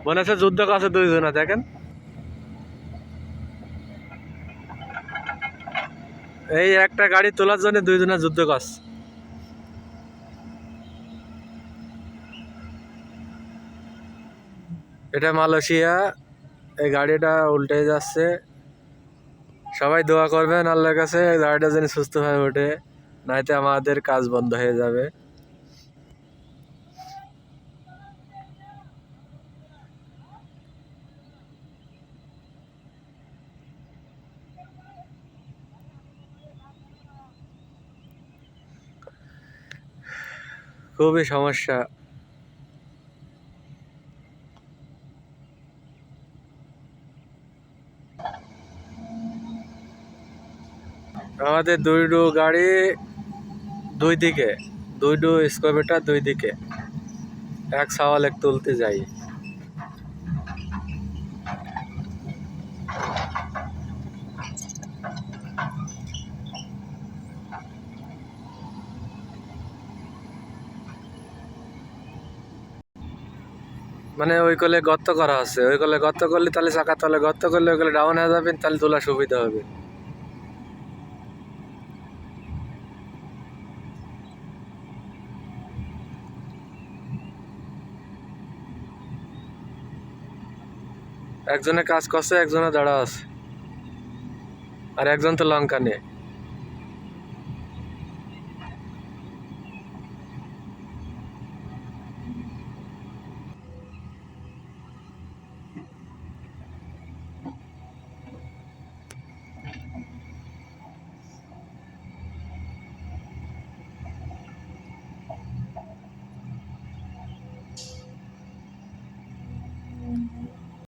মনে হচ্ছে যুদ্ধ করছে দুইজনা, দেখেন এই একটা গাড়ি তোলার জন্য দুইজনা যুদ্ধ করছে। এটা মালয়েশিয়া, এই গাড়িটা উল্টে যাচ্ছে। সবাই দোয়া করবেন আল্লাহর কাছে গাড়িটা যেন সুস্থভাবে ওঠে, নাইতে আমাদের কাজ বন্ধ হয়ে যাবে। খুবই সমস্যা। আমাদের দুইটো গাড়ি দুই দিকে, দুইটো স্কোয়ারটা দুই দিকে, এক সওয়াল এক তুলতে যাই। মানে ওই কলে গর্ত করা আছে, ওই কলে গর্ত করলে তাহলে চাকা তলে গর্ত করলে ওই কলে ডাউন হয়ে যাবেন, তাহলে তোলা সুবিধা হবে। একজনে কাজ করছে, একজনে দাঁড়া আছে, আর একজন তো লঙ্কা নিয়ে।